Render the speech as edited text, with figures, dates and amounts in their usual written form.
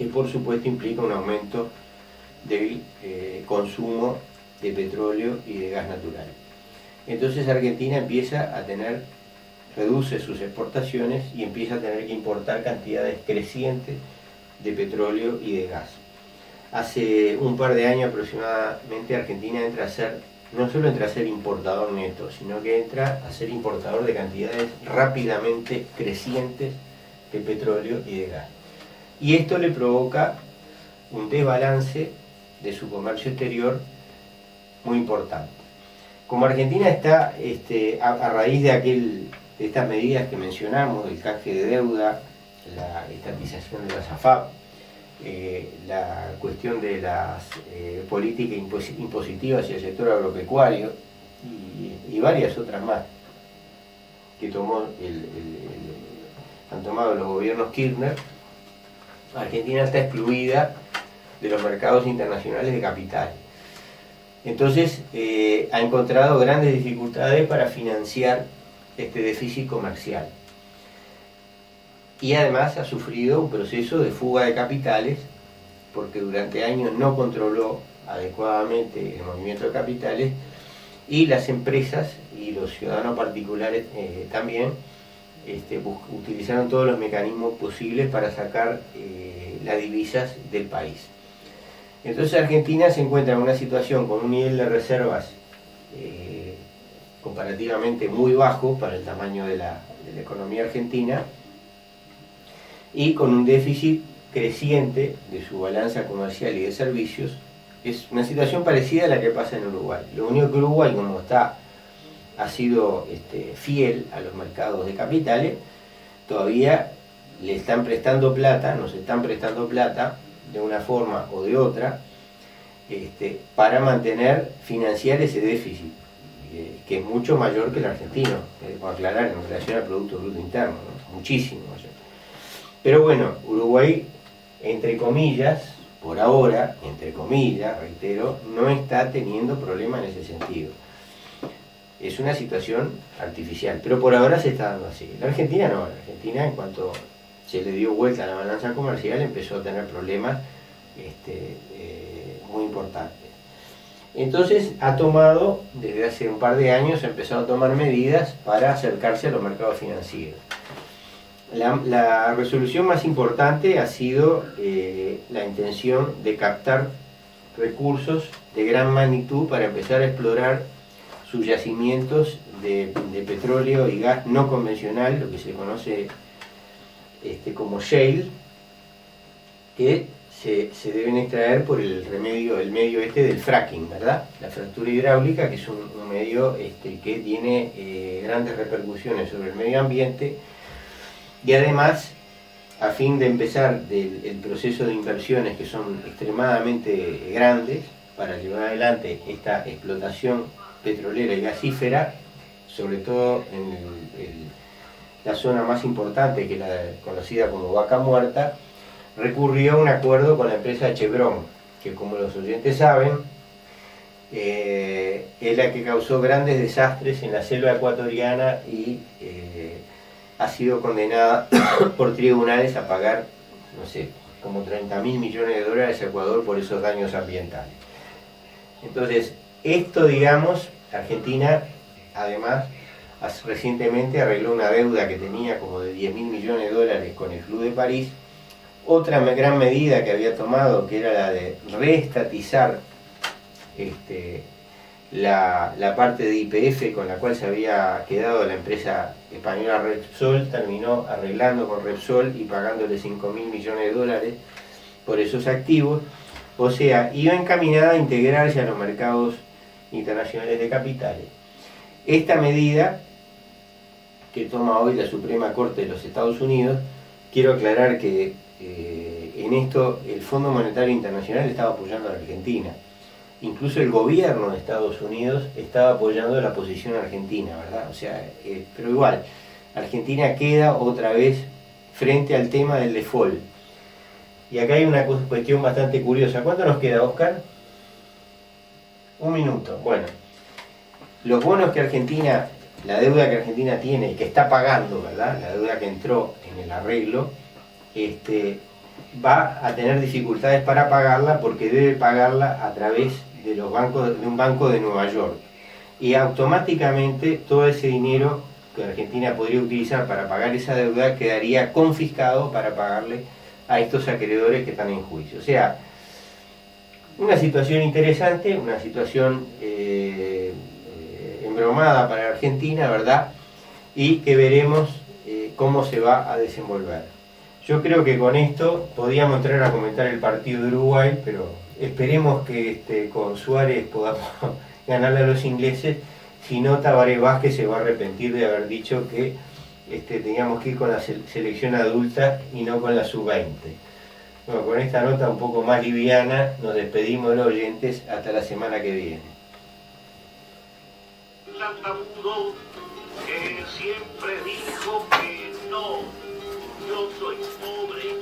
que por supuesto implica un aumento del consumo de petróleo y de gas natural. Entonces Argentina reduce sus exportaciones y empieza a tener que importar cantidades crecientes de petróleo y de gas. Hace un par de años aproximadamente Argentina no solo entra a ser importador neto, sino que entra a ser importador de cantidades rápidamente crecientes de petróleo y de gas. Y esto le provoca un desbalance de su comercio exterior muy importante. Como Argentina está a raíz de estas medidas que mencionamos, el canje de deuda, la estatización de las AFAP, la cuestión de las políticas impositivas hacia el sector agropecuario y varias otras más que han tomado los gobiernos Kirchner, Argentina está excluida de los mercados internacionales de capitales. Entonces ha encontrado grandes dificultades para financiar este déficit comercial. Y además ha sufrido un proceso de fuga de capitales, porque durante años no controló adecuadamente el movimiento de capitales, y las empresas y los ciudadanos particulares también utilizaron todos los mecanismos posibles para sacar las divisas del país. Entonces Argentina se encuentra en una situación con un nivel de reservas comparativamente muy bajo para el tamaño de la economía argentina, y con un déficit creciente de su balanza comercial y de servicios. Es una situación parecida a la que pasa en Uruguay. Lo único que Uruguay, como ha sido fiel a los mercados de capitales, todavía le están prestando plata, nos están prestando plata de una forma o de otra, para financiar ese déficit, que es mucho mayor que el argentino, debo aclarar, en relación al Producto Bruto Interno, ¿no? Muchísimo mayor. Pero bueno, Uruguay, entre comillas, por ahora, entre comillas, reitero, no está teniendo problema en ese sentido. Es una situación artificial, pero por ahora se está dando así. La Argentina no, la Argentina, en cuanto se le dio vuelta a la balanza comercial, empezó a tener problemas muy importantes. Entonces desde hace un par de años, ha empezado a tomar medidas para acercarse a los mercados financieros. La resolución más importante ha sido la intención de captar recursos de gran magnitud para empezar a explorar sus yacimientos de petróleo y gas no convencional, lo que se conoce como shale, que se deben extraer por el medio del fracking, ¿verdad? La fractura hidráulica, que es un medio que tiene grandes repercusiones sobre el medio ambiente. Y además, a fin de empezar el proceso de inversiones que son extremadamente grandes para llevar adelante esta explotación petrolera y gasífera, sobre todo en la zona más importante, que es la conocida como Vaca Muerta, recurrió a un acuerdo con la empresa Chevron, que, como los oyentes saben, es la que causó grandes desastres en la selva ecuatoriana y ha sido condenada por tribunales a pagar, no sé, como 30.000 millones de dólares a Ecuador por esos daños ambientales. Entonces, digamos, Argentina, además, recientemente arregló una deuda que tenía como de 10.000 millones de dólares con el Club de París. Otra gran medida que había tomado, que era la de reestatizar la parte de YPF con la cual se había quedado la empresa española Repsol, terminó arreglando con Repsol y pagándole 5.000 millones de dólares por esos activos. O sea, iba encaminada a integrarse a los mercados internacionales de capitales. Esta medida que toma hoy la Suprema Corte de los Estados Unidos, quiero aclarar que en esto el Fondo Monetario Internacional estaba apoyando a la Argentina. Incluso el gobierno de Estados Unidos estaba apoyando la posición argentina, ¿verdad? O sea, pero igual, Argentina queda otra vez frente al tema del default. Y acá hay una cuestión bastante curiosa. ¿Cuánto nos queda, Oscar? Un minuto. Bueno, los bonos que Argentina, la deuda que Argentina tiene y que está pagando, ¿verdad? La deuda que entró en el arreglo, va a tener dificultades para pagarla porque debe pagarla a través de los bancos, de un banco de Nueva York. Y automáticamente todo ese dinero que Argentina podría utilizar para pagar esa deuda quedaría confiscado para pagarle a estos acreedores que están en juicio. O sea, una situación interesante, una situación embromada para Argentina, ¿verdad? Y que veremos cómo se va a desenvolver. Yo creo que con esto podíamos entrar a comentar el partido de Uruguay, pero esperemos que con Suárez podamos ganarle a los ingleses. Si no, Tabaré Vázquez se va a arrepentir de haber dicho que teníamos que ir con la selección adulta y no con la sub-20. Bueno, con esta nota un poco más liviana nos despedimos de los oyentes hasta la semana que viene. Tartamudo que siempre dijo que no, yo soy pobre